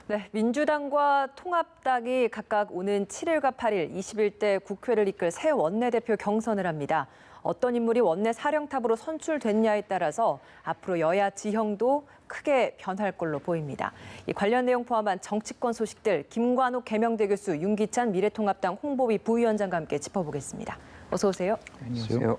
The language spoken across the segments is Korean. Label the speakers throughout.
Speaker 1: 네, 민주당과 통합당이 각각 오는 7일과 8일 21대 국회를 이끌 새 원내대표 경선을 합니다. 어떤 인물이 원내 사령탑으로 선출됐냐에 따라서 앞으로 여야 지형도 크게 변할 걸로 보입니다. 이 관련 내용 포함한 정치권 소식들 김관욱 개명대 교수, 윤기찬 미래통합당 홍보위 부위원장과 함께 짚어보겠습니다. 어서 오세요.
Speaker 2: 안녕하세요.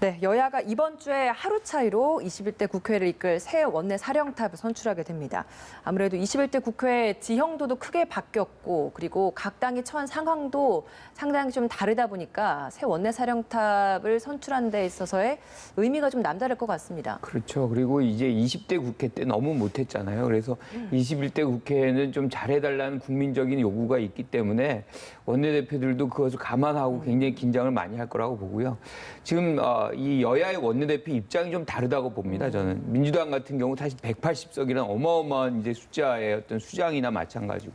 Speaker 1: 네, 여야가 이번 주에 하루 차이로 21대 국회를 이끌 새 원내 사령탑을 선출하게 됩니다. 아무래도 21대 국회 지형도도 크게 바뀌었고 그리고 각 당이 처한 상황도 상당히 좀 다르다 보니까 새 원내 사령탑을 선출하는 데 있어서의 의미가 좀 남다를 것 같습니다.
Speaker 2: 그렇죠. 그리고 이제 20대 국회 때 너무 못했잖아요. 그래서 21대 국회는 좀 잘해달라는 국민적인 요구가 있기 때문에 원내대표들도 그것을 감안하고 굉장히 긴장을 많이 할 거라고 보고요. 지금 이 여야의 원내대표 입장이 좀 다르다고 봅니다. 저는 민주당 같은 경우 사실 180석이라는 어마어마한 이제 숫자의 어떤 수장이나 마찬가지고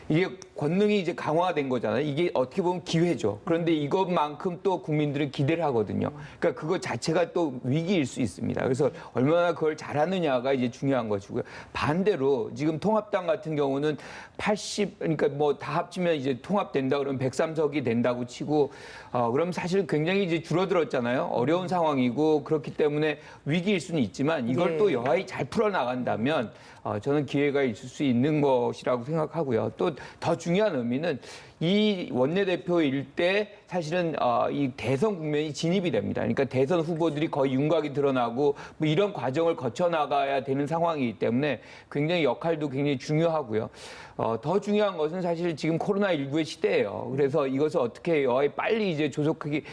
Speaker 2: 이게 권능이 이제 강화된 거잖아요. 이게 어떻게 보면 기회죠. 그런데 이것만큼 또 국민들은 기대를 하거든요. 그러니까 그거 자체가 또 위기일 수 있습니다. 그래서 얼마나 그걸 잘하느냐가 이제 중요한 것이고요. 반대로 지금 통합당 같은 경우는 80, 그러니까 뭐 다 합치면 이제 통합된다 그러면 103석이 된다고 치고 그럼 사실 굉장히 이제 줄어들었잖아요. 어려운 상황이고 그렇기 때문에 위기일 수는 있지만 이걸 또 여하이 잘 풀어나간다면 저는 기회가 있을 수 있는 것이라고 생각하고요. 또 더 중요한 의미는 이 원내대표일 때 사실은 이 대선 국면이 진입이 됩니다. 그러니까 대선 후보들이 거의 윤곽이 드러나고 뭐 이런 과정을 거쳐 나가야 되는 상황이기 때문에 굉장히 역할도 굉장히 중요하고요. 더 중요한 것은 사실 지금 코로나19의 시대예요. 그래서 이것을 어떻게 여하에 빨리 이제 조속하게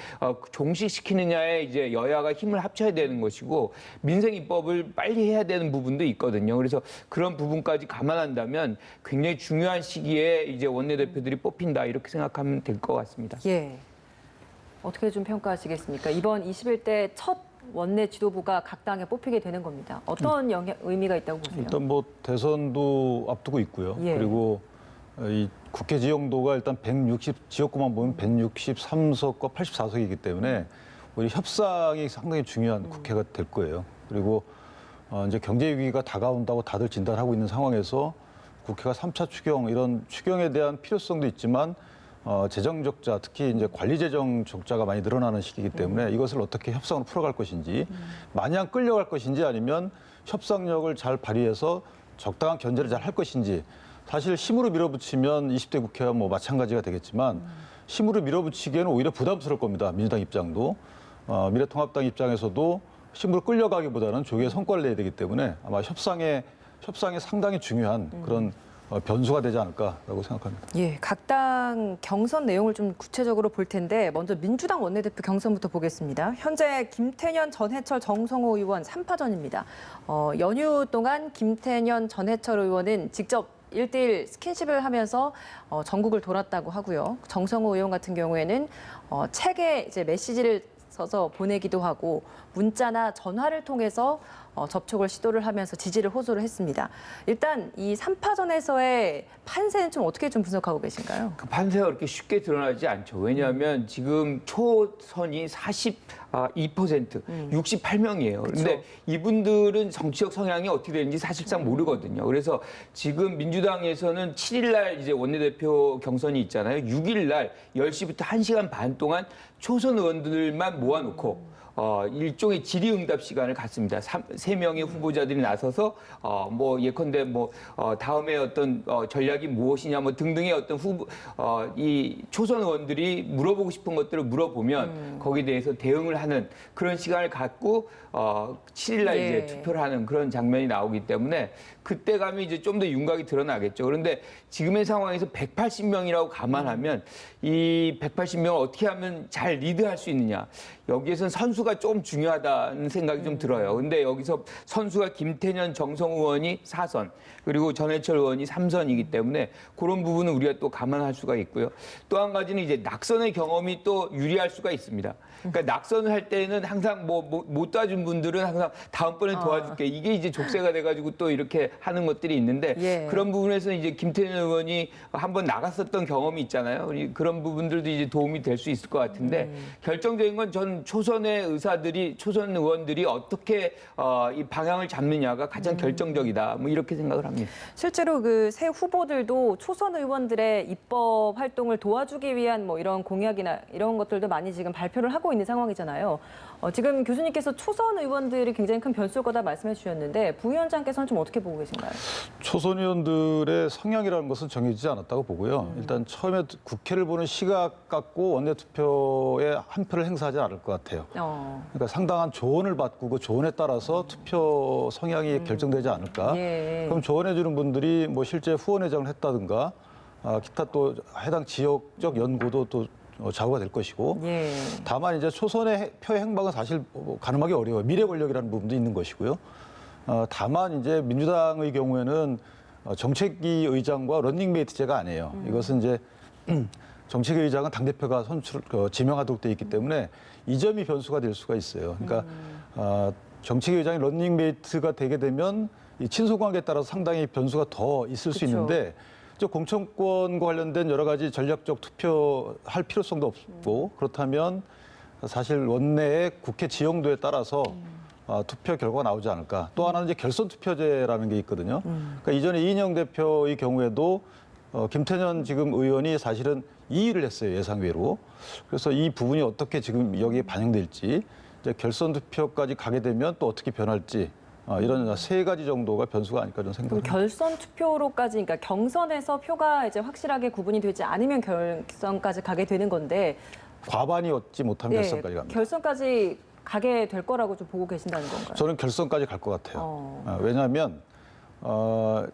Speaker 2: 종식시키느냐에 이제 여야가 힘을 합쳐야 되는 것이고 민생 입법을 빨리 해야 되는 부분도 있거든요. 그래서 그런 부분까지 감안한다면 굉장히 중요한 시기에 이제 원내대표들이 뽑힌다 이렇게 생각하면 될 것 같습니다.
Speaker 1: 예. 어떻게 좀 평가하시겠습니까? 이번 21대 첫 원내 지도부가 각 당에 뽑히게 되는 겁니다. 어떤 의미가 있다고 보세요?
Speaker 3: 일단 뭐 대선도 앞두고 있고요.
Speaker 1: 예.
Speaker 3: 그리고 이 국회 지형도가 일단 160 지역구만 보면 163석과 84석이기 때문에 우리 협상이 상당히 중요한 국회가 될 거예요. 그리고 이제 경제 위기가 다가온다고 다들 진단하고 있는 상황에서 국회가 3차 추경 이런 추경에 대한 필요성도 있지만 재정 적자, 특히 이제 관리 재정 적자가 많이 늘어나는 시기이기 때문에 이것을 어떻게 협상으로 풀어갈 것인지, 마냥 끌려갈 것인지 아니면 협상력을 잘 발휘해서 적당한 견제를 잘 할 것인지. 사실 힘으로 밀어붙이면 20대 국회와 뭐 마찬가지가 되겠지만 힘으로 밀어붙이기에는 오히려 부담스러울 겁니다. 민주당 입장도 미래통합당 입장에서도 힘으로 끌려가기보다는 조기에 성과를 내야 되기 때문에 아마 협상에 상당히 중요한 그런 변수가 되지 않을까라고 생각합니다.
Speaker 1: 예, 각 당 경선 내용을 좀 구체적으로 볼 텐데 먼저 민주당 원내대표 경선부터 보겠습니다. 현재 김태년, 전해철, 정성호 의원 3파전입니다. 연휴 동안 김태년, 전해철 의원은 직접 1대1 스킨십을 하면서 전국을 돌았다고 하고요. 정성호 의원 같은 경우에는 책에 이제 메시지를 써서 보내기도 하고 문자나 전화를 통해서 접촉을 시도를 하면서 지지를 호소를 했습니다. 일단 이 3파전에서의 판세는 좀 어떻게 좀 분석하고 계신가요?
Speaker 2: 그 판세가 그렇게 쉽게 드러나지 않죠. 왜냐하면 지금 초선이 42%, 68명이에요. 그런데
Speaker 1: 그쵸.
Speaker 2: 이분들은 정치적 성향이 어떻게 되는지 사실상 모르거든요. 그래서 지금 민주당에서는 7일 날 이제 원내대표 경선이 있잖아요. 6일 날 10시부터 1시간 반 동안 초선 의원들만 모아놓고 일종의 질의응답 시간을 갖습니다. 3명의 후보자들이 나서서 뭐 예컨대 뭐 다음에 어떤 전략이 무엇이냐 뭐 등등의 어떤 이 초선 의원들이 물어보고 싶은 것들을 물어보면 거기에 대해서 대응을 하는 그런 시간을 갖고 7일 날 이제 투표를 하는 그런 장면이 나오기 때문에 그때 가면 이제 좀 더 윤곽이 드러나겠죠. 그런데 지금의 상황에서 180명이라고 감안하면 이 180명을 어떻게 하면 잘 리드할 수 있느냐. 여기에서는 선수가 좀 중요하다는 생각이 좀 들어요. 근데 여기서 선수가 김태년, 정성호 의원이 4선, 그리고 전해철 의원이 3선이기 때문에 그런 부분은 우리가 또 감안할 수가 있고요. 또 한 가지는 이제 낙선의 경험이 또 유리할 수가 있습니다. 그러니까 낙선을 할 때는 항상 못 도와준 분들은 항상 다음번에 도와줄게. 이게 이제 족쇄가 돼가지고 또 이렇게 하는 것들이 있는데
Speaker 1: 예.
Speaker 2: 그런 부분에서 이제 김태년 의원이 한번 나갔었던 경험이 있잖아요. 그런 부분들도 이제 도움이 될 수 있을 것 같은데 결정적인 건 전 초선의 의사들이 초선 의원들이 어떻게 이 방향을 잡느냐가 가장 결정적이다. 뭐 이렇게 생각을 합니다.
Speaker 1: 실제로 그 새 후보들도 초선 의원들의 입법 활동을 도와주기 위한 뭐 이런 공약이나 이런 것들도 많이 지금 발표를 하고 있는 상황이잖아요. 지금 교수님께서 초선 의원들이 굉장히 큰 변수일 거다 말씀해 주셨는데 부위원장께서는 좀 어떻게 보고 계신가요?
Speaker 3: 초선 의원들의 성향이라는 것은 정해지지 않았다고 보고요. 일단 처음에 국회를 보는 시각 갖고 원내투표에 한 표를 행사하지 않을 것 같아요. 그러니까 상당한 조언을 받고 그 조언에 따라서 투표 성향이 결정되지 않을까.
Speaker 1: 예.
Speaker 3: 그럼 조언해 주는 분들이 뭐 실제 후원회장을 했다든가 기타 또 해당 지역적 연고도 또 좌우가 될 것이고
Speaker 1: 예.
Speaker 3: 다만 이제 초선의 표의 행방은 사실 가늠하기 어려워요. 미래 권력이라는 부분도 있는 것이고요. 다만 이제 민주당의 경우에는 정책위 의장과 런닝메이트제가 아니에요. 이것은 이제 정책위 의장은 당대표가 지명하도록 되어 있기 때문에 이 점이 변수가 될 수가 있어요. 그러니까 정책위 의장이 런닝메이트가 되게 되면 이 친소관계에 따라서 상당히 변수가 더 있을 수
Speaker 1: 그쵸.
Speaker 3: 있는데 공천권과 관련된 여러 가지 전략적 투표할 필요성도 없고 그렇다면 사실 원내의 국회 지형도에 따라서 투표 결과가 나오지 않을까. 또 하나는 이제 결선 투표제라는 게 있거든요. 그러니까 이전에 이인영 대표의 경우에도 김태년 지금 의원이 사실은 이의를 했어요, 예상외로. 그래서 이 부분이 어떻게 지금 여기에 반영될지 이제 결선 투표까지 가게 되면 또 어떻게 변할지 이런 세 가지 정도가 변수가 아닐까 저는
Speaker 1: 그럼
Speaker 3: 생각합니다.
Speaker 1: 결선 투표로까지, 그러니까 경선에서 표가 이제 확실하게 구분이 되지 않으면 결선까지 가게 되는 건데
Speaker 3: 과반이 얻지 못한 결선까지 갑니다.
Speaker 1: 결선까지 가게 될 거라고 좀 보고 계신다는 건가요?
Speaker 3: 저는 결선까지 갈 것 같아요. 왜냐하면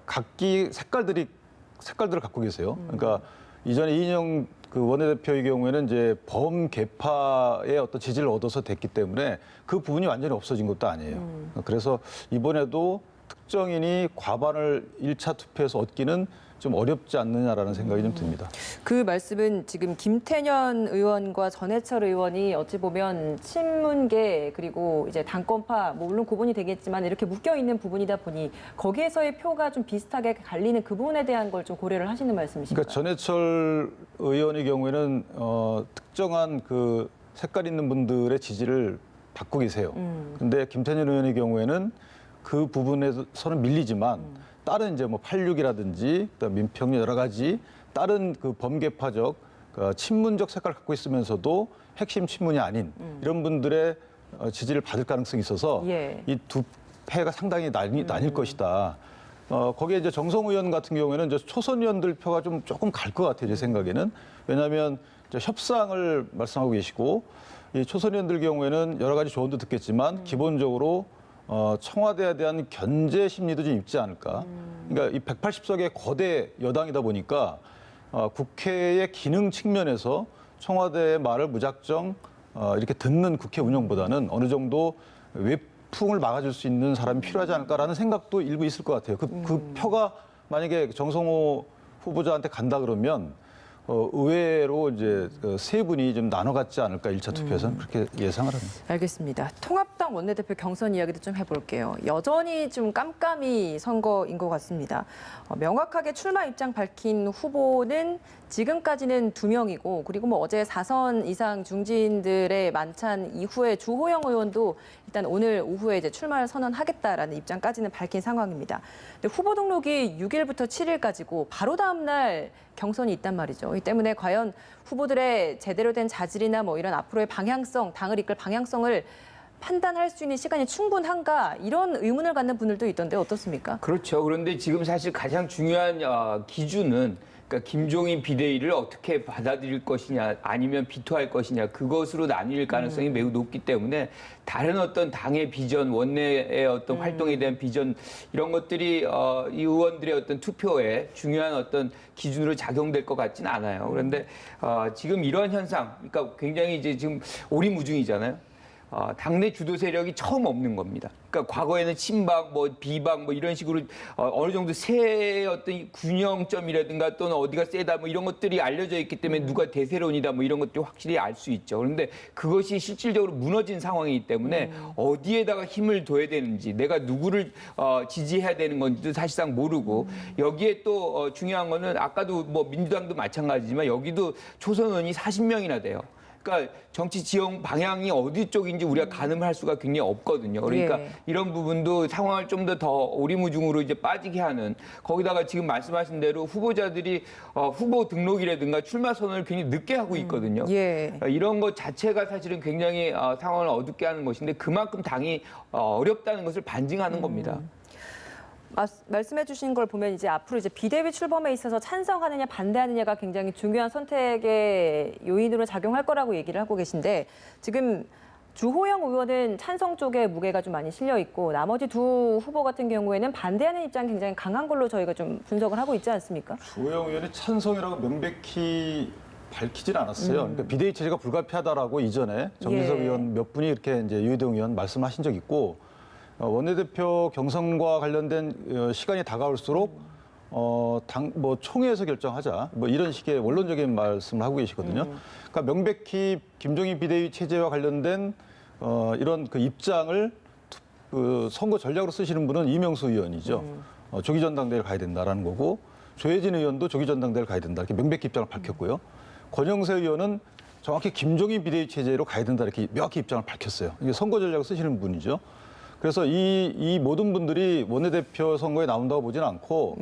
Speaker 3: 각기 색깔들을 갖고 계세요. 그러니까 이전에 이인영 그 원내대표의 경우에는 이제 범개파의 어떤 지지를 얻어서 됐기 때문에 그 부분이 완전히 없어진 것도 아니에요. 그래서 이번에도 특정인이 과반을 1차 투표에서 얻기는 좀 어렵지 않느냐라는 생각이 좀 듭니다.
Speaker 1: 그 말씀은 지금 김태년 의원과 전해철 의원이 어찌 보면 친문계 그리고 이제 당권파 뭐 물론 구분이 되겠지만 이렇게 묶여 있는 부분이다 보니 거기에서의 표가 좀 비슷하게 갈리는 그 부분에 대한 걸 좀 고려를 하시는 말씀이신가요?
Speaker 3: 그러니까 전해철 의원의 경우에는 특정한 그 색깔 있는 분들의 지지를 받고 계세요. 근데 김태년 의원의 경우에는 그 부분에서는 밀리지만 다른 이제 뭐 86이라든지 민평 여러 가지 다른 그 범계파적 친문적 색깔을 갖고 있으면서도 핵심 친문이 아닌 이런 분들의 지지를 받을 가능성이 있어서
Speaker 1: 예.
Speaker 3: 이 두 패가 상당히 나뉠 것이다. 거기에 이제 정성우 의원 같은 경우에는 이제 초선 의원들 표가 조금 갈 것 같아요, 제 생각에는. 왜냐하면 이제 협상을 말씀하고 계시고 이 초선 의원들 경우에는 여러 가지 조언도 듣겠지만 기본적으로 청와대에 대한 견제 심리도 좀 있지 않을까. 그러니까 이 180석의 거대 여당이다 보니까 국회의 기능 측면에서 청와대의 말을 무작정 이렇게 듣는 국회 운영보다는 어느 정도 외풍을 막아줄 수 있는 사람이 필요하지 않을까라는 생각도 일부 있을 것 같아요. 그 표가 만약에 정성호 후보자한테 간다 그러면 의외로 이제 세 분이 좀 나눠갔지 않을까 1차 투표에서는 그렇게 예상을 합니다.
Speaker 1: 알겠습니다. 통합당 원내대표 경선 이야기도 좀 해볼게요. 여전히 좀 깜깜이 선거인 것 같습니다. 명확하게 출마 입장 밝힌 후보는 지금까지는 2명이고 그리고 뭐 어제 4선 이상 중진들의 만찬 이후에 주호영 의원도 일단 오늘 오후에 이제 출마를 선언하겠다라는 입장까지는 밝힌 상황입니다. 근데 후보 등록이 6일부터 7일까지고 바로 다음 날 경선이 있단 말이죠. 이 때문에 과연 후보들의 제대로 된 자질이나 뭐 이런 앞으로의 방향성, 당을 이끌 방향성을 판단할 수 있는 시간이 충분한가 이런 의문을 갖는 분들도 있던데 어떻습니까?
Speaker 2: 그렇죠. 그런데 지금 사실 가장 중요한 기준은 그러니까 김종인 비대위를 어떻게 받아들일 것이냐 아니면 비토할 것이냐 그것으로 나뉠 가능성이 매우 높기 때문에 다른 어떤 당의 비전, 원내의 어떤 활동에 대한 비전 이런 것들이 이 의원들의 어떤 투표에 중요한 어떤 기준으로 작용될 것 같지는 않아요. 그런데 지금 이러한 현상, 그러니까 굉장히 이제 지금 오리무중이잖아요. 당내 주도 세력이 처음 없는 겁니다. 그러니까 과거에는 친박, 뭐 비박, 뭐 이런 식으로 어느 정도 새 어떤 균형점이라든가 또는 어디가 세다 뭐 이런 것들이 알려져 있기 때문에 누가 대세론이다 뭐 이런 것들이 확실히 알 수 있죠. 그런데 그것이 실질적으로 무너진 상황이기 때문에 어디에다가 힘을 둬야 되는지, 내가 누구를 지지해야 되는 건지도 사실상 모르고 여기에 또 중요한 거는 아까도 뭐 민주당도 마찬가지지만 여기도 초선 의원이 40명이나 돼요. 그러니까 정치 지형 방향이 어디 쪽인지 우리가 가늠할 수가 굉장히 없거든요. 그러니까
Speaker 1: 예.
Speaker 2: 이런 부분도 상황을 좀 더 오리무중으로 이제 빠지게 하는, 거기다가 지금 말씀하신 대로 후보자들이 후보 등록이라든가 출마 선언을 굉장히 늦게 하고 있거든요.
Speaker 1: 예.
Speaker 2: 이런 것 자체가 사실은 굉장히 상황을 어둡게 하는 것인데 그만큼 당이 어렵다는 것을 반증하는 겁니다.
Speaker 1: 말씀해 주신 걸 보면 이제 앞으로 이제 비대위 출범에 있어서 찬성하느냐 반대하느냐가 굉장히 중요한 선택의 요인으로 작용할 거라고 얘기를 하고 계신데, 지금 주호영 의원은 찬성 쪽에 무게가 좀 많이 실려 있고 나머지 두 후보 같은 경우에는 반대하는 입장이 굉장히 강한 걸로 저희가 좀 분석을 하고 있지 않습니까?
Speaker 3: 주호영 의원이 찬성이라고 명백히 밝히진 않았어요. 그러니까 비대위 체제가 불가피하다라고 이전에 정진석
Speaker 1: 예.
Speaker 3: 의원 몇 분이 이렇게 이제 유해동 의원 말씀하신 적 있고, 원내대표 경선과 관련된 시간이 다가올수록 뭐 총회에서 결정하자 뭐 이런 식의 원론적인 말씀을 하고 계시거든요. 그러니까 명백히 김종인 비대위 체제와 관련된 이런 그 입장을 그 선거 전략으로 쓰시는 분은 이명수 의원이죠. 조기 전당대회를 가야 된다라는 거고, 조혜진 의원도 조기 전당대회를 가야 된다 이렇게 명백히 입장을 밝혔고요. 권영세 의원은 정확히 김종인 비대위 체제로 가야 된다 이렇게 명확히 입장을 밝혔어요. 이게 선거 전략을 쓰시는 분이죠. 그래서 이 모든 분들이 원내대표 선거에 나온다고 보지는 않고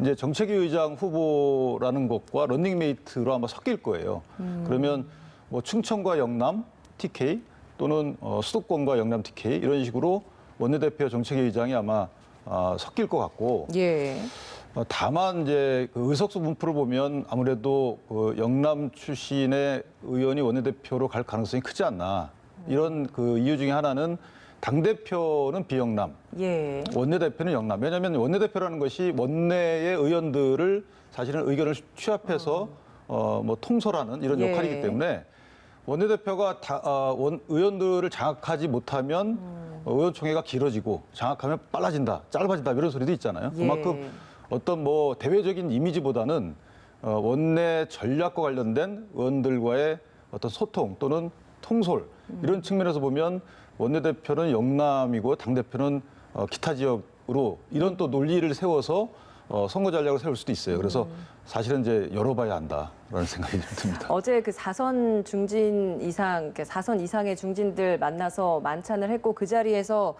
Speaker 3: 이제 정책위 의장 후보라는 것과 런닝메이트로 아마 섞일 거예요. 그러면 뭐 충청과 영남 TK 또는 수도권과 영남 TK 이런 식으로 원내대표 정책위 의장이 아마 섞일 것 같고,
Speaker 1: 예.
Speaker 3: 다만 이제 그 의석수 분포를 보면 아무래도 그 영남 출신의 의원이 원내대표로 갈 가능성이 크지 않나, 이런 그 이유 중에 하나는 당대표는 비영남,
Speaker 1: 예.
Speaker 3: 원내대표는 영남. 왜냐하면 원내대표라는 것이 원내의 의원들을 사실은 의견을 취합해서 뭐 통솔하는 이런
Speaker 1: 예.
Speaker 3: 역할이기 때문에 원내대표가 의원들을 장악하지 못하면 의원총회가 길어지고 장악하면 빨라진다, 짧아진다 이런 소리도 있잖아요.
Speaker 1: 예.
Speaker 3: 그만큼 어떤 뭐 대외적인 이미지보다는 원내 전략과 관련된 의원들과의 어떤 소통 또는 통솔 이런 측면에서 보면 원내대표는 영남이고 당대표는 기타 지역으로 이런 또 논리를 세워서 선거 전략을 세울 수도 있어요. 그래서 사실은 이제 열어봐야 한다라는 생각이 듭니다.
Speaker 1: 어제 그 4선 중진 이상, 4선 이상의 중진들 만나서 만찬을 했고 그 자리에서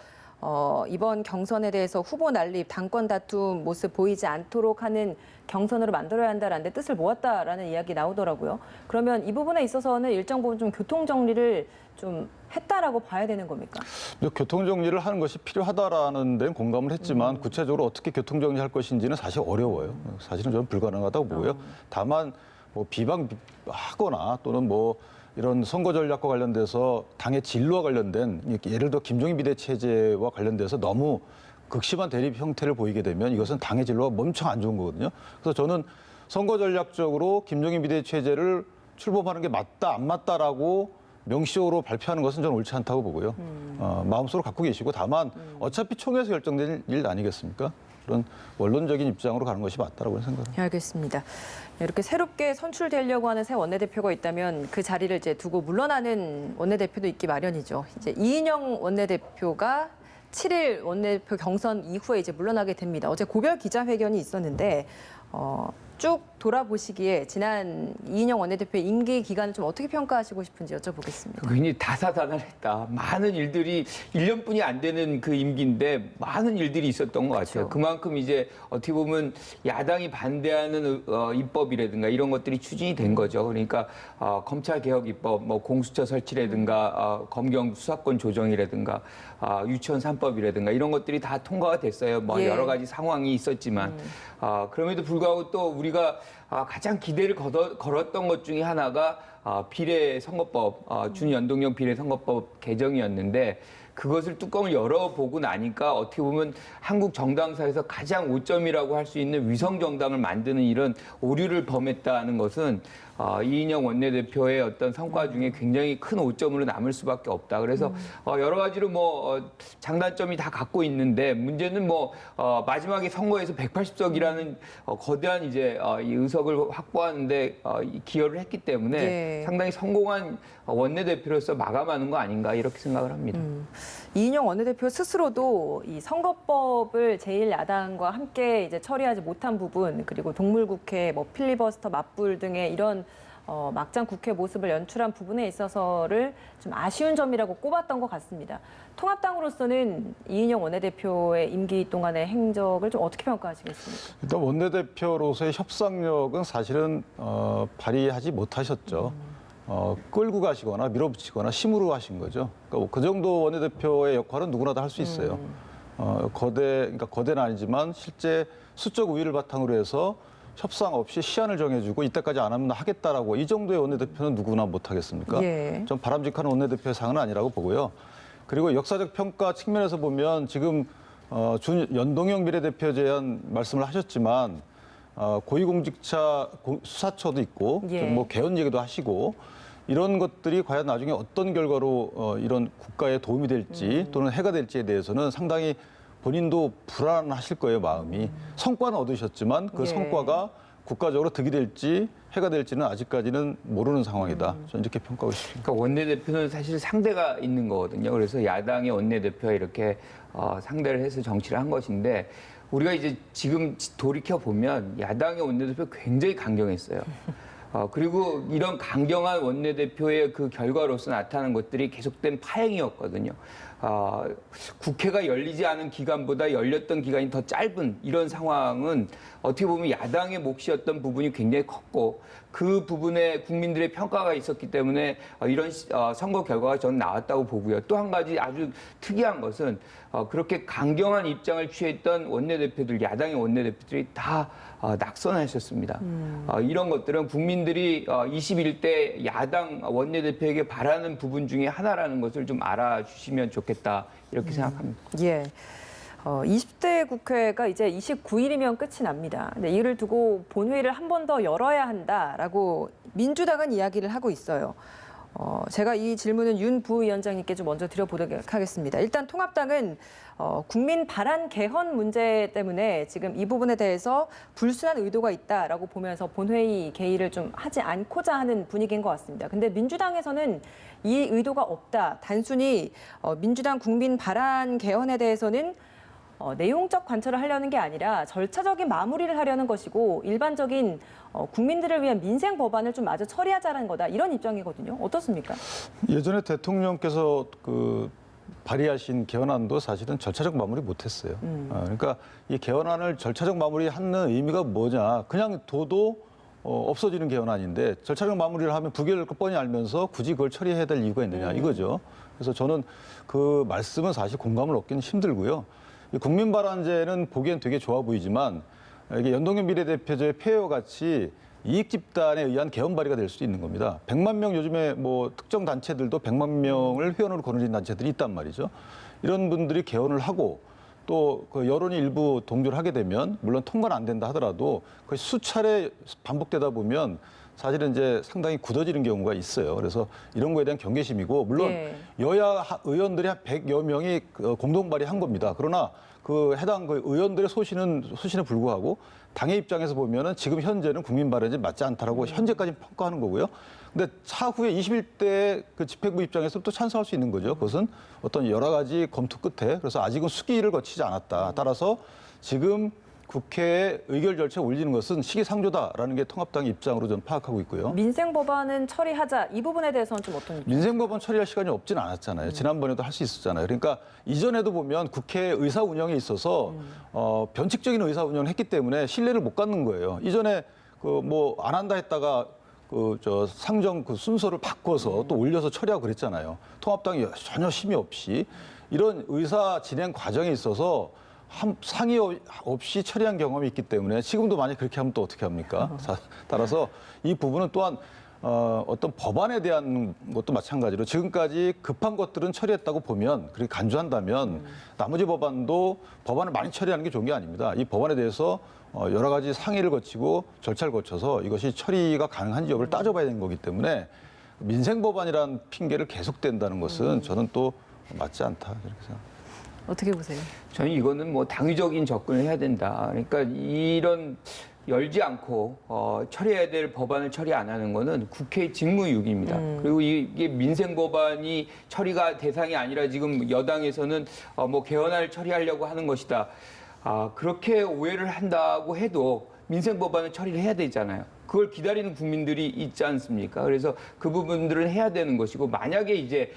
Speaker 1: 이번 경선에 대해서 후보 난립, 당권 다툼 모습 보이지 않도록 하는 경선으로 만들어야 한다라는 데 뜻을 모았다라는 이야기 나오더라고요. 그러면 이 부분에 있어서는 일정 부분 좀 교통 정리를 좀 했다라고 봐야 되는 겁니까?
Speaker 3: 교통 정리를 하는 것이 필요하다라는 데는 공감을 했지만 구체적으로 어떻게 교통 정리할 것인지는 사실 어려워요. 사실은 저는 불가능하다고 보고요. 다만 뭐 비방하거나 또는 뭐 이런 선거 전략과 관련돼서 당의 진로와 관련된, 예를 들어 김종인 비대 체제와 관련돼서 너무 극심한 대립 형태를 보이게 되면 이것은 당의 진로가 엄청 안 좋은 거거든요. 그래서 저는 선거 전략적으로 김종인 비대 체제를 출범하는 게 맞다 안 맞다라고 명시적으로 발표하는 것은 저는 옳지 않다고 보고요. 마음속으로 갖고 계시고, 다만 어차피 총회에서 결정될 일 아니겠습니까? 그런 원론적인 입장으로 가는 것이 맞다라고 생각합니다.
Speaker 1: 알겠습니다. 이렇게 새롭게 선출되려고 하는 새 원내대표가 있다면 그 자리를 이제 두고 물러나는 원내대표도 있기 마련이죠. 이제 이인영 원내대표가 7일 원내대표 경선 이후에 이제 물러나게 됩니다. 어제 고별 기자회견이 있었는데 쭉 돌아보시기에 지난 이인영 원내대표의 임기 기간을 좀 어떻게 평가하시고 싶은지 여쭤보겠습니다.
Speaker 2: 굉장히 다사다난했다. 많은 일들이 1년뿐이 안 되는 그 임기인데 많은 일들이 있었던 것 같아요. 그만큼 이제 어떻게 보면 야당이 반대하는 입법이라든가 이런 것들이 추진이 된 거죠. 그러니까 검찰개혁 입법, 뭐 공수처 설치라든가 검경 수사권 조정이라든가 유치원 3법이라든가 이런 것들이 다 통과가 됐어요. 뭐
Speaker 1: 예.
Speaker 2: 여러 가지 상황이 있었지만 그럼에도 불구하고 또 우리가 가장 기대를 걸었던 것 중에 하나가 비례선거법, 준연동형 비례선거법 개정이었는데 그것을 뚜껑을 열어보고 나니까 어떻게 보면 한국 정당사에서 가장 오점이라고 할 수 있는 위성 정당을 만드는 이런 오류를 범했다는 것은 이인영 원내대표의 어떤 성과 중에 굉장히 큰 오점으로 남을 수밖에 없다. 그래서 여러 가지로 장단점이 다 갖고 있는데 문제는 마지막에 선거에서 180석이라는 거대한 이제 이 의석을 확보하는데 기여를 했기 때문에
Speaker 1: 예.
Speaker 2: 상당히 성공한 원내대표로서 마감하는 거 아닌가 이렇게 생각을 합니다.
Speaker 1: 이인영 원내대표 스스로도 이 선거법을 제1야당과 함께 이제 처리하지 못한 부분, 그리고 동물국회, 필리버스터 맞불 등의 이런 막장 국회 모습을 연출한 부분에 있어서를 좀 아쉬운 점이라고 꼽았던 것 같습니다. 통합당으로서는 이인영 원내대표의 임기 동안의 행적을 좀 어떻게 평가하시겠습니까?
Speaker 3: 일단 원내대표로서의 협상력은 사실은 발휘하지 못하셨죠. 끌고 가시거나 밀어붙이거나 심으로 하신 거죠. 그러니까 그 정도 원내대표의 역할은 누구나 다 할 수 있어요. 그러니까 거대는 아니지만 실제 수적 우위를 바탕으로 해서 협상 없이 시한을 정해주고 이때까지 안 하면 하겠다라고 이 정도의 원내대표는 누구나 못 하겠습니까?
Speaker 1: 예.
Speaker 3: 좀 바람직한 원내대표의 상은 아니라고 보고요. 그리고 역사적 평가 측면에서 보면 지금 연동형 비례대표 제안 말씀을 하셨지만 고위공직자 수사처도 있고
Speaker 1: 예.
Speaker 3: 좀 개헌 얘기도 하시고 이런 것들이 과연 나중에 어떤 결과로 이런 국가에 도움이 될지 또는 해가 될지에 대해서는 상당히 본인도 불안하실 거예요, 마음이. 성과는 얻으셨지만 그
Speaker 1: 예.
Speaker 3: 성과가 국가적으로 득이 될지 해가 될지는 아직까지는 모르는 상황이다. 저는 이렇게 평가하고 싶습니다.
Speaker 2: 그러니까 원내대표는 사실 상대가 있는 거거든요. 그래서 야당의 원내대표가 이렇게 상대를 해서 정치를 한 것인데 우리가 이제 지금 돌이켜 보면 야당의 원내대표 굉장히 강경했어요. 그리고 이런 강경한 원내대표의 그 결과로서 나타난 것들이 계속된 파행이었거든요. 국회가 열리지 않은 기간보다 열렸던 기간이 더 짧은 이런 상황은 어떻게 보면 야당의 몫이었던 부분이 굉장히 컸고 그 부분에 국민들의 평가가 있었기 때문에 이런 선거 결과가 저는 나왔다고 보고요. 또 한 가지 아주 특이한 것은 그렇게 강경한 입장을 취했던 원내대표들, 야당의 원내대표들이 다 낙선하셨습니다. 이런 것들은 국민들이 21대 야당 원내대표에게 바라는 부분 중에 하나라는 것을 좀 알아주시면 좋겠다 이렇게 생각합니다.
Speaker 1: 예. 20대 국회가 이제 29일이면 끝이 납니다. 근데 이를 두고 본회의를 한 번 더 열어야 한다라고 민주당은 이야기를 하고 있어요. 제가 이 질문은 윤 부위원장님께 좀 먼저 드려보도록 하겠습니다. 일단 통합당은 국민 발안 개헌 문제 때문에 지금 이 부분에 대해서 불순한 의도가 있다라고 보면서 본회의 개의를 좀 하지 않고자 하는 분위기인 것 같습니다. 근데 민주당에서는 이 의도가 없다. 단순히 민주당 국민 발안 개헌에 대해서는 내용적 관철을 하려는 게 아니라 절차적인 마무리를 하려는 것이고 일반적인 국민들을 위한 민생 법안을 좀 마저 처리하자는 거다. 이런 입장이거든요. 어떻습니까?
Speaker 3: 예전에 대통령께서 발의하신 개헌안도 사실은 절차적 마무리 못했어요. 그러니까 이 개헌안을 절차적 마무리하는 의미가 뭐냐. 그냥 둬도 없어지는 개헌안인데 절차적 마무리를 하면 부결될 거 뻔히 알면서 굳이 그걸 처리해야 될 이유가 있느냐 이거죠. 그래서 저는 그 말씀은 사실 공감을 얻기는 힘들고요. 국민발안제는 보기엔 되게 좋아 보이지만 이게 연동형 비례대표제의 폐해와 같이 이익 집단에 의한 개헌 발의가 될 수도 있는 겁니다. 100만 명 요즘에 특정 단체들도 100만 명을 회원으로 거느린 단체들이 있단 말이죠. 이런 분들이 개헌을 하고 또 그 여론이 일부 동조를 하게 되면 물론 통과는 안 된다 하더라도 그 수차례 반복되다 보면 사실은 이제 상당히 굳어지는 경우가 있어요. 그래서 이런 거에 대한 경계심이고 물론
Speaker 1: 예.
Speaker 3: 여야 의원들이 한 100여 명이 공동 발의한 겁니다. 그러나 그 해당 의원들의 소신에 불구하고 당의 입장에서 보면은 지금 현재는 국민 발의제 맞지 않다라고 현재까지 평가하는 거고요. 근데 차후에 21대 그 집행부 입장에서 또 찬성할 수 있는 거죠. 그것은 어떤 여러 가지 검토 끝에 그래서 아직은 수기를 거치지 않았다. 따라서 지금 국회에 의결 절차에 올리는 것은 시기상조다라는 게 통합당의 입장으로 좀 파악하고 있고요.
Speaker 1: 민생 법안은 처리하자. 이 부분에 대해서는 좀 어떤 입장?
Speaker 3: 민생법은 처리할 시간이 없진 않았잖아요. 지난번에도 할 수 있었잖아요. 그러니까 이전에도 보면 국회 의사 운영에 있어서 변칙적인 의사 운영을 했기 때문에 신뢰를 못 갖는 거예요. 이전에 안 한다 했다가 상정 순서를 바꿔서 또 올려서 처리하고 그랬잖아요. 통합당이 전혀 심의 없이 이런 의사 진행 과정에 있어서 상의 없이 처리한 경험이 있기 때문에 지금도 만약 그렇게 하면 또 어떻게 합니까? 따라서 이 부분은 또한 어떤 법안에 대한 것도 마찬가지로 지금까지 급한 것들은 처리했다고 보면 그렇게 간주한다면 나머지 법안을 많이 처리하는 게 좋은 게 아닙니다. 이 법안에 대해서 여러 가지 상의를 거치고 절차를 거쳐서 이것이 처리가 가능한지 여부를 따져봐야 되는 거기 때문에 민생 법안이라는 핑계를 계속 댄다는 것은 저는 또 맞지 않다 이렇게 생각합니다.
Speaker 1: 어떻게 보세요?
Speaker 2: 저는 이거는 뭐 당위적인 접근을 해야 된다. 그러니까 이런 열지 않고 처리해야 될 법안을 처리 안 하는 거는 국회의 직무유기입니다. 그리고 이게 민생 법안이 처리가 대상이 아니라 지금 여당에서는 뭐 개헌안을 처리하려고 하는 것이다. 그렇게 오해를 한다고 해도 민생 법안을 처리를 해야 되잖아요. 그걸 기다리는 국민들이 있지 않습니까? 그래서 그 부분들은 해야 되는 것이고 만약에 이제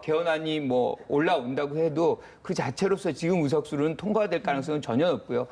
Speaker 2: 개헌안이 뭐 올라온다고 해도 그 자체로서 지금 의석수는 통과될 가능성은 전혀 없고요.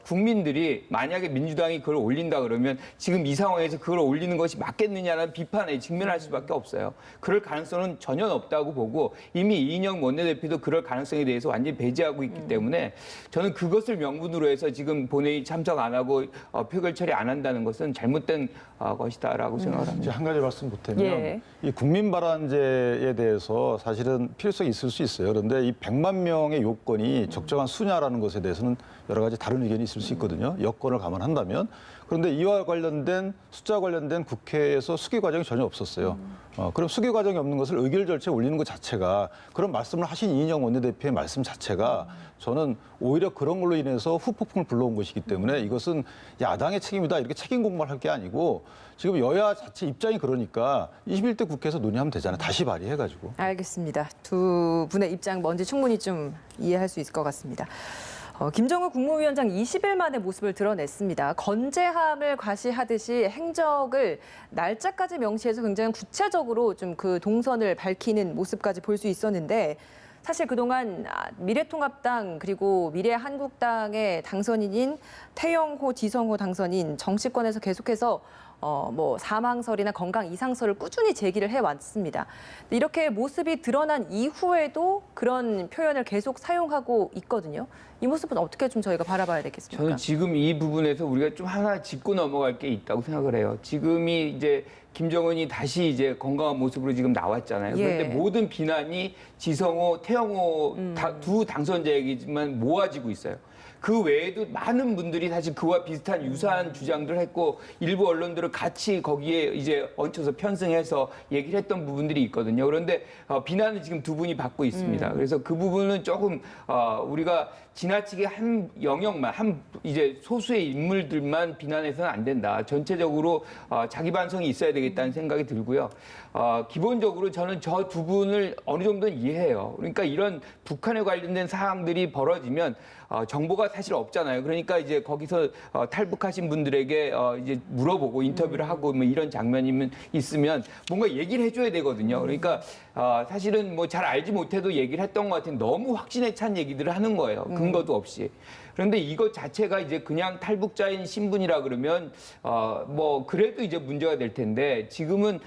Speaker 2: 국민들이 만약에 민주당이 그걸 올린다 그러면 지금 이 상황에서 그걸 올리는 것이 맞겠느냐는 비판에 직면할 수밖에 없어요. 그럴 가능성은 전혀 없다고 보고 이미 이인영 원내대표도 그럴 가능성에 대해서 완전히 배제하고 있기 때문에 저는 그것을 명분으로 해서 지금 본회의 참석 안 하고 표결 처리 안 한다는 것은 잘못된 것이다라고 생각을 합니다.
Speaker 3: 한 가지 말씀 보태면
Speaker 1: 예.
Speaker 3: 이 국민발안제에 대해서 사실은 필요성이 있을 수 있어요. 그런데 이 100만 명의 요건이 적정한 수냐라는 것에 대해서는 여러 가지 다른 의견이 있을 수 있거든요. 여건을 감안한다면. 그런데 이와 관련된 숫자 관련된 국회에서 수기 과정이 전혀 없었어요. 그럼 수기 과정이 없는 것을 의결 절차에 올리는 것 자체가 그런 말씀을 하신 이인영 원내대표의 말씀 자체가 저는 오히려 그런 걸로 인해서 후폭풍을 불러온 것이기 때문에 이것은 야당의 책임이다 이렇게 책임 공방할 게 아니고 지금 여야 자체 입장이 그러니까 21대 국회에서 논의하면 되잖아요. 다시 발의해가지고.
Speaker 1: 알겠습니다. 두 분의 입장 뭔지 충분히 좀 이해할 수 있을 것 같습니다. 김정은 국무위원장 20일 만에 모습을 드러냈습니다. 건재함을 과시하듯이 행적을 날짜까지 명시해서 굉장히 구체적으로 좀 그 동선을 밝히는 모습까지 볼 수 있었는데 사실 그동안 미래통합당 그리고 미래한국당의 당선인인 태영호, 지성호 당선인 정치권에서 계속해서 뭐 사망설이나 건강 이상설을 꾸준히 제기를 해왔습니다. 이렇게 모습이 드러난 이후에도 그런 표현을 계속 사용하고 있거든요. 이 모습은 어떻게 좀 저희가 바라봐야 되겠습니까?
Speaker 2: 저는 지금 이 부분에서 우리가 좀 하나 짚고 넘어갈 게 있다고 생각을 해요. 지금이 이제 김정은이 다시 이제 건강한 모습으로 지금 나왔잖아요. 그런데
Speaker 1: 예.
Speaker 2: 모든 비난이 지성호, 태영호 두 당선자에게지만 모아지고 있어요. 그 외에도 많은 분들이 사실 그와 비슷한 유사한 주장들을 했고 일부 언론들은 같이 거기에 이제 얹혀서 편승해서 얘기를 했던 부분들이 있거든요. 그런데 비난을 지금 두 분이 받고 있습니다. 그래서 그 부분은 조금 우리가 지나치게 한 영역만 한 이제 소수의 인물들만 비난해서는 안 된다. 전체적으로 자기 반성이 있어야 되겠다는 생각이 들고요. 기본적으로 저는 저 두 분을 어느 정도는 이해해요. 그러니까 이런 북한에 관련된 사항들이 벌어지면 정보가 사실 없잖아요. 그러니까 이제 거기서 탈북하신 분들에게 이제 물어보고 인터뷰를 하고 뭐 이런 장면이 있으면 뭔가 얘기를 해줘야 되거든요. 그러니까 사실은 뭐 잘 알지 못해도 얘기를 했던 것 같은 너무 확신에 찬 얘기들을 하는 거예요. 근거도 없이. 그런데 이것 자체가 이제 그냥 탈북자인 신분이라 그러면 뭐 그래도 이제 문제가 될 텐데 지금은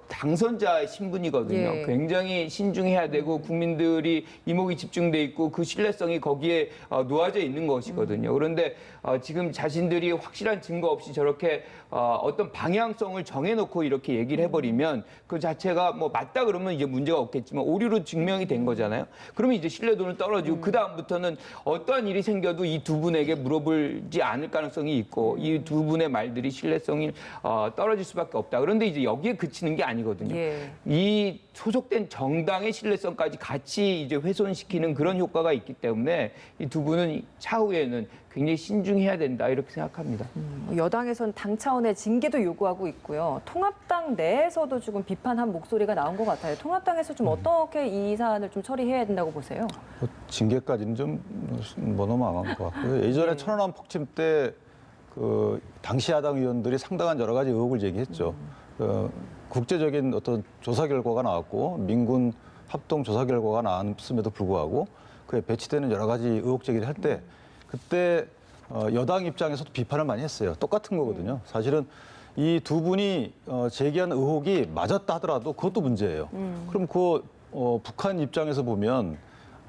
Speaker 2: 당선자 신분이거든요.
Speaker 1: 예.
Speaker 2: 굉장히 신중해야 되고 국민들이 이목이 집중돼 있고 그 신뢰성이 거기에 놓아져 있는 것이거든요. 그런데 지금 자신들이 확실한 증거 없이 저렇게 어떤 방향성을 정해놓고 이렇게 얘기를 해버리면 그 자체가 뭐 맞다 그러면 이제 문제가 없겠지만 오류로 증명이 된 거잖아요. 그러면 이제 신뢰도는 떨어지고 그 다음부터는 어떠한 일이 생겨도 이 두 분에게 물어보지 않을 가능성이 있고 이 두 분의 말들이 신뢰성이 떨어질 수밖에 없다. 그런데 이제 여기에 그치는 게 아니거든요.
Speaker 1: 예.
Speaker 2: 이 소속된 정당의 신뢰성까지 같이 이제 훼손시키는 그런 효과가 있기 때문에 이 두 분은 차후에는 굉장히 신중해야 된다 이렇게 생각합니다.
Speaker 1: 여당에선 당 차원의 징계도 요구하고 있고요. 통합당 내에서도 조금 비판한 목소리가 나온 것 같아요. 통합당에서 좀 어떻게 이 사안을 좀 처리해야 된다고 보세요?
Speaker 3: 징계까지는 좀 너무 것 같고요. 예전에 천안함 폭침 때 그 당시 야당 의원들이 상당한 여러 가지 의혹을 제기했죠. 국제적인 어떤 조사 결과가 나왔고 민군 합동 조사 결과가 나왔음에도 불구하고 그에 배치되는 여러 가지 의혹 제기를 할 때 그때 여당 입장에서도 비판을 많이 했어요. 똑같은 거거든요. 사실은 이 두 분이 제기한 의혹이 맞았다 하더라도 그것도 문제예요. 그럼 그 북한 입장에서 보면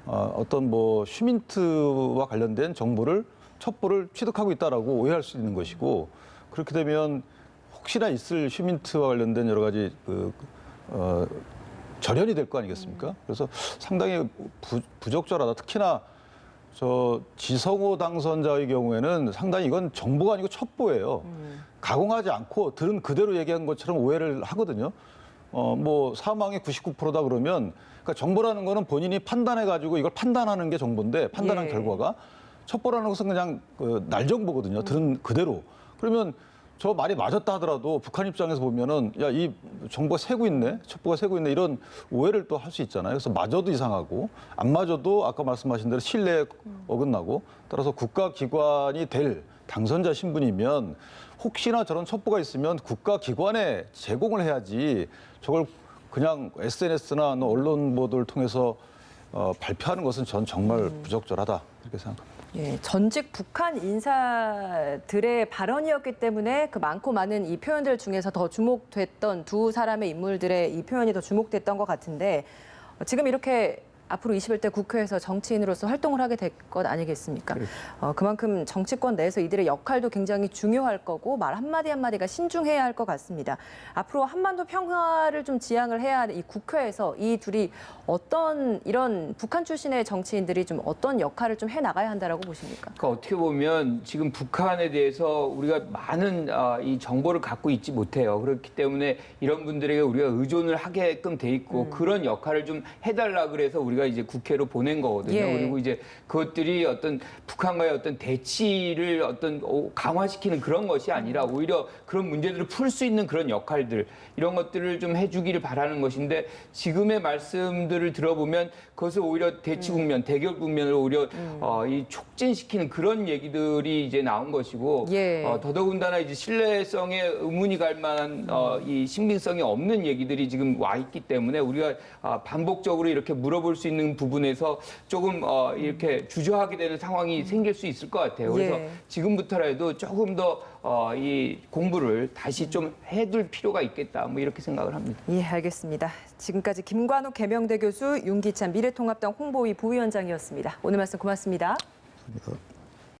Speaker 3: 어떤 뭐 휴민트와 관련된 정보를 첩보를 취득하고 있다라고 오해할 수 있는 것이고 그렇게 되면 혹시나 있을 휴민트와 관련된 여러 가지 절연이 될 거 아니겠습니까? 그래서 상당히 부적절하다. 특히나 저 지성호 당선자의 경우에는 상당히 이건 정보가 아니고 첩보예요. 가공하지 않고 들은 그대로 얘기한 것처럼 오해를 하거든요. 뭐 사망의 99%다 그러면 그러니까 정보라는 거는 본인이 판단해 가지고 이걸 판단하는 게 정보인데 판단한 결과가 첩보라는 것은 그냥 날 정보거든요. 들은 그대로. 그러면 저 말이 맞았다 하더라도 북한 입장에서 보면은 야, 이 정보가 새고 있네, 첩보가 새고 있네 이런 오해를 또 할 수 있잖아요. 그래서 맞아도 이상하고 안 맞아도 아까 말씀하신 대로 신뢰에 어긋나고 따라서 국가기관이 될 당선자 신분이면 혹시나 저런 첩보가 있으면 국가기관에 제공을 해야지 저걸 그냥 SNS나 언론 보도를 통해서 발표하는 것은 전 정말 부적절하다 이렇게 생각합니다.
Speaker 1: 예, 전직 북한 인사들의 발언이었기 때문에 그 많고 많은 이 표현들 중에서 더 주목됐던 두 사람의 인물들의 이 표현이 더 주목됐던 것 같은데 지금 이렇게 앞으로 21대 국회에서 정치인으로서 활동을 하게 될 것 아니겠습니까? 그만큼 정치권 내에서 이들의 역할도 굉장히 중요할 거고 말 한마디 한마디가 신중해야 할 것 같습니다. 앞으로 한반도 평화를 좀 지향을 해야 할 이 국회에서 이 둘이 어떤 이런 북한 출신의 정치인들이 좀 어떤 역할을 좀 해나가야 한다라고 보십니까?
Speaker 2: 그러니까 어떻게 보면 지금 북한에 대해서 우리가 많은 이 정보를 갖고 있지 못해요. 그렇기 때문에 이런 분들에게 우리가 의존을 하게끔 돼 있고 그런 역할을 좀 해달라 그래서 우리가 이제 국회로 보낸 거거든요.
Speaker 1: 예.
Speaker 2: 그리고 이제 그것들이 어떤 북한과의 어떤 대치를 어떤 강화시키는 그런 것이 아니라 오히려 그런 문제들을 풀 수 있는 그런 역할들 이런 것들을 좀 해주기를 바라는 것인데 지금의 말씀들을 들어보면 그것을 오히려 대치 국면, 대결 국면을 오히려 이 촉진시키는 그런 얘기들이 이제 나온 것이고
Speaker 1: 예.
Speaker 2: 더더군다나 이제 신뢰성에 의문이 갈 만한 이 신빙성이 없는 얘기들이 지금 와 있기 때문에 우리가 반복적으로 이렇게 물어볼 수 있는 부분에서 조금 이렇게 주저하게 되는 상황이 생길 수 있을 것 같아요. 그래서
Speaker 1: 예.
Speaker 2: 지금부터라도 조금 더 이 공부를 다시 좀 해둘 필요가 있겠다. 뭐 이렇게 생각을 합니다.
Speaker 1: 예, 알겠습니다. 지금까지 김관욱 개명대 교수, 윤기찬 미래통합당 홍보위 부위원장이었습니다. 오늘 말씀 고맙습니다.
Speaker 3: 감사합니다.